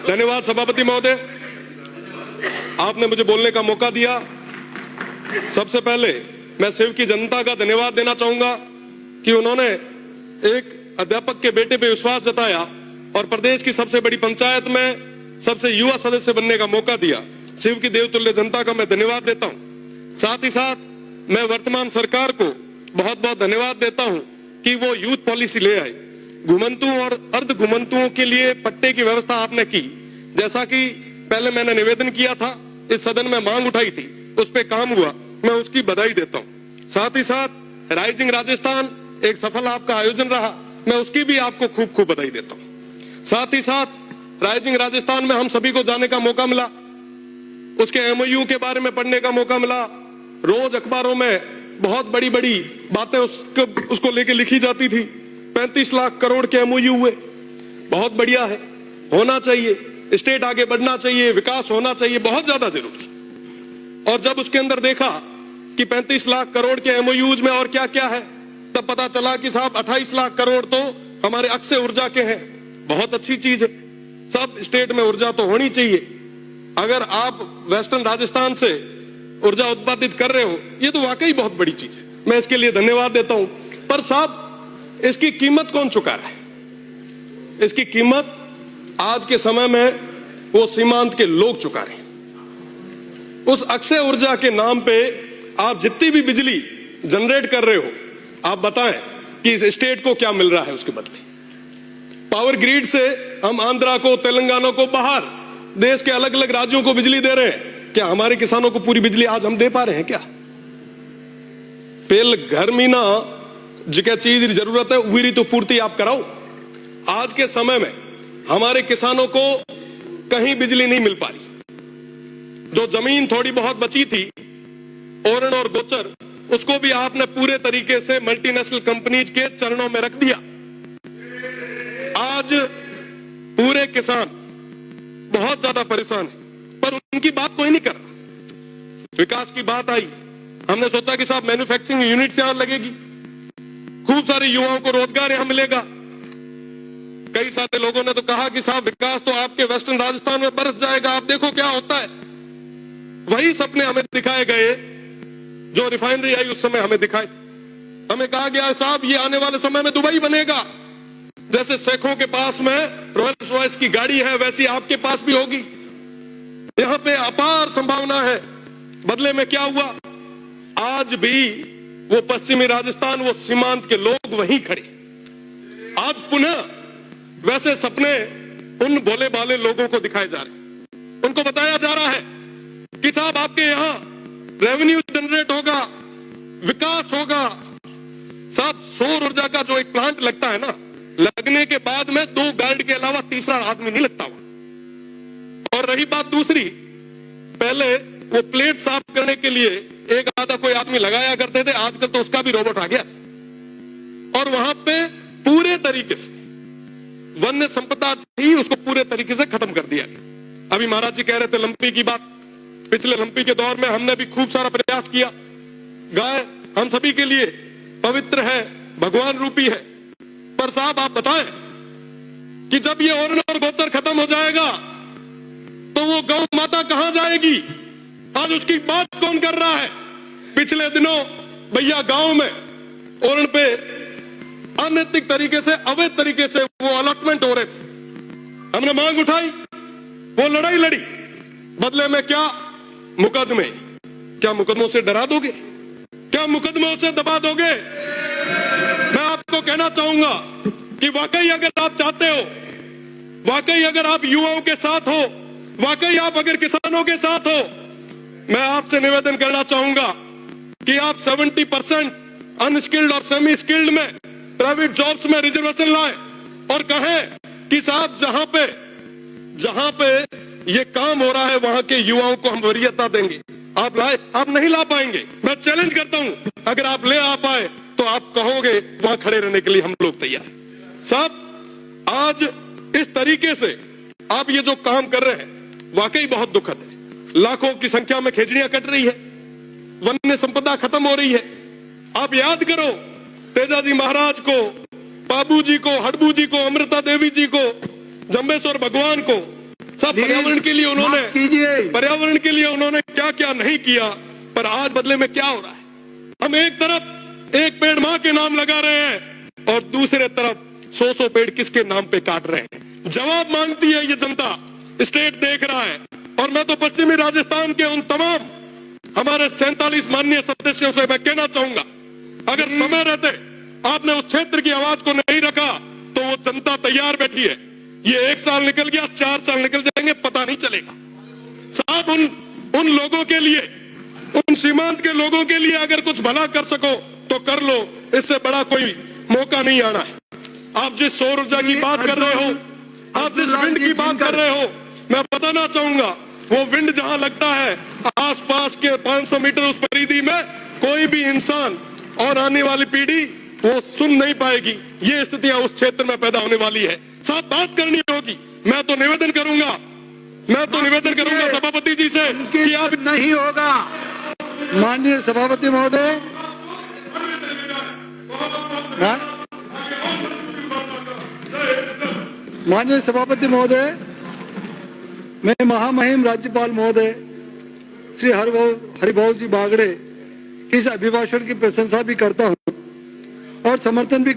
धन्यवाद सभापति महोदय, आपने मुझे बोलने का मौका दिया। सबसे पहले मैं शिव की जनता का धन्यवाद देना चाहूंगा कि उन्होंने एक अध्यापक के बेटे पे विश्वास जताया और प्रदेश की सबसे बड़ी पंचायत में सबसे युवा सदस्य बनने का मौका दिया। शिव की देवतुल्य जनता का मैं धन्यवाद देता हूं। साथ ही साथ मैं वर्तमान सरकार को बहुत बहुत धन्यवाद देता हूं कि वो यूथ पॉलिसी ले आए। घुमंतुओं और अर्ध घुमंतुओं के लिए पट्टे की व्यवस्था आपने की, जैसा कि पहले मैंने निवेदन किया था, इस सदन में मांग उठाई थी, उस पे काम हुआ, मैं उसकी बधाई देता हूं। साथ ही साथ राइजिंग राजस्थान एक सफल आपका आयोजन रहा, मैं उसकी भी आपको खूब खूब बधाई देता हूं। साथ ही साथ राइजिंग राजस्थान में हम सभी को जाने का मौका मिला, उसके एमओयू के बारे में पढ़ने का मौका मिला। रोज अखबारों में बहुत बड़ी बड़ी बातें उसको लेके लिखी जाती थी। 35 लाख करोड़ के एमओयू हुए, बहुत बढ़िया है, होना चाहिए, स्टेट आगे बढ़ना चाहिए, विकास होना चाहिए, बहुत ज्यादा जरूरी। और जब उसके अंदर देखा कि 35 लाख करोड़ के एमओयूज में और क्या क्या है, तब पता चला कि साहब 28 लाख करोड़ तो हमारे अक्षय ऊर्जा के हैं। बहुत अच्छी चीज है, सब स्टेट में ऊर्जा तो होनी चाहिए। अगर आप वेस्टर्न राजस्थान से ऊर्जा उत्पादित कर रहे हो, ये तो वाकई बहुत बड़ी चीज है, मैं इसके लिए धन्यवाद देता हूं। पर साहब, इसकी कीमत कौन चुका रहा है? इसकी कीमत आज के समय में वो सीमांत के लोग चुका रहे हैं। उस अक्षय ऊर्जा के नाम पे आप जितनी भी बिजली जनरेट कर रहे हो, आप बताएं कि इस स्टेट को क्या मिल रहा है उसके बदले। पावर ग्रिड से हम आंध्रा को, तेलंगाना को, बाहर देश के अलग अलग राज्यों को बिजली दे रहे हैं। क्या हमारे किसानों को पूरी बिजली आज हम दे पा रहे हैं क्या? पेल घर में ना जिका चीज की जरूरत है वही तो पूर्ति आप कराओ। आज के समय में हमारे किसानों को कहीं बिजली नहीं मिल पा रही। जो जमीन थोड़ी बहुत बची थी, ओरण और गोचर, उसको भी आपने पूरे तरीके से मल्टीनेशनल कंपनीज के चरणों में रख दिया। आज पूरे किसान बहुत ज्यादा परेशान है, पर उनकी बात कोई नहीं कर रहा। विकास की बात आई, हमने सोचा कि साहब मैन्युफैक्चरिंग यूनिट यहां लगेगी, खूब सारे युवाओं को रोजगार यहां मिलेगा। कई सारे लोगों ने तो कहा कि साहब विकास तो आपके वेस्टर्न राजस्थान में बरस जाएगा, आप देखो क्या होता है। वही सपने हमें दिखाए गए जो रिफाइनरी आई उस समय हमें दिखाए थे। हमें कहा गया साहब ये आने वाले समय में दुबई बनेगा, जैसे शेखों के पास में रॉयल्स रॉयस की गाड़ी है वैसी आपके पास भी होगी। यहां पे अपार संभावना है। बदले में क्या हुआ? आज भी वो पश्चिमी राजस्थान, वो सीमांत के लोग वहीं खड़े। आज पुनः वैसे सपने उन भोले भाले लोगों को दिखाए जा रहे। उनको बताया जा रहा है कि साहब आपके यहां रेवेन्यू जनरेट होगा, विकास होगा। साहब सौर ऊर्जा का जो एक प्लांट लगता है ना, लगने के बाद में 2 गार्ड के अलावा तीसरा आदमी नहीं लगता हुआ। और रही बात दूसरी, पहले वो प्लेट साफ करने के लिए एक आधा कोई आदमी लगाया करते थे, आजकल तो उसका भी रोबोट आ गया। और वहां पे पूरे तरीके से वन्य संपदा थी, उसको पूरे तरीके से खत्म कर दिया गया। अभी महाराज जी कह रहे थे लंपी की बात, पिछले लंपी के दौर में हमने भी खूब सारा प्रयास किया। गाय हम सभी के लिए पवित्र है, भगवान रूपी है। पर साहब आप बताएं कि जब ये ओरण और गोचर खत्म हो जाएगा तो वो गौ माता कहां जाएगी? आज उसकी बात कौन कर रहा है? पिछले दिनों भैया गांव में ओरण पे अनैतिक तरीके से, अवैध तरीके से वो अलॉटमेंट हो रहे थे। हमने मांग उठाई, वो लड़ाई लड़ी, बदले में क्या? मुकदमे। क्या मुकदमों से डरा दोगे? क्या मुकदमों से दबा दोगे? मैं आपको कहना चाहूंगा कि वाकई अगर आप चाहते हो, वाकई अगर आप युवाओं के साथ हो, वाकई आप अगर किसानों के साथ हो, मैं आपसे निवेदन करना चाहूंगा कि आप 70% अनस्किल्ड और सेमी स्किल्ड में प्राइवेट जॉब्स में रिजर्वेशन लाए और कहें कि साहब जहां पे ये काम हो रहा है वहां के युवाओं को हम वरीयता देंगे। आप लाए? आप नहीं ला पाएंगे। मैं चैलेंज करता हूं, अगर आप ले आ पाए तो आप कहोगे वहां खड़े रहने के लिए हम लोग तैयार हैं। साहब आज इस तरीके से आप ये जो काम कर रहे हैं वाकई बहुत दुखद है। लाखों की संख्या में खेजड़ियां कट रही है, वन्य संपदा खत्म हो रही है। आप याद करो तेजाजी महाराज को, बाबू जी को, हडबू जी को, अमृता देवी जी को, जम्बेश्वर भगवान को, सब पर्यावरण के लिए उन्होंने कीजिए। पर्यावरण के लिए उन्होंने क्या क्या नहीं किया, पर आज बदले में क्या हो रहा है? हम एक तरफ एक पेड़ मां के नाम लगा रहे हैं और दूसरे तरफ 100 पेड़ किसके नाम पे काट रहे हैं। जवाब मांगती है ये जनता, स्टेट देख रहा है। और मैं तो पश्चिमी राजस्थान के उन तमाम हमारे 47 माननीय सदस्यों से मैं कहना चाहूंगा, अगर समय रहते आपने उस क्षेत्र की आवाज को नहीं रखा तो वो जनता तैयार बैठी है। ये 1 साल निकल गया, 4 साल निकल जाएंगे, पता नहीं चलेगा। साहब उन लोगों के लिए, उन सीमांत के लोगों के लिए अगर कुछ भला कर सको तो कर लो, इससे बड़ा कोई मौका नहीं आना है। आप जिस सौर ऊर्जा की बात कर रहे हो, आप जिस विंड की बात कर रहे हो, मैं बताना चाहूंगा वो विंड जहां लगता है आसपास के 500 मीटर उस परिधि में कोई भी इंसान और आने वाली पीढ़ी वो सुन नहीं पाएगी। ये स्थितियां उस क्षेत्र में पैदा होने वाली है। साथ बात करनी होगी। मैं तो निवेदन करूंगा सभापति जी से कि आप नहीं होगा। माननीय सभापति महोदय, माननीय सभापति महोदय, मैं महामहिम राज्यपाल महोदय श्री हरिभाऊ जी बागड़े के इस अभिभाषण की प्रशंसा भी करता हूं और समर्थन भी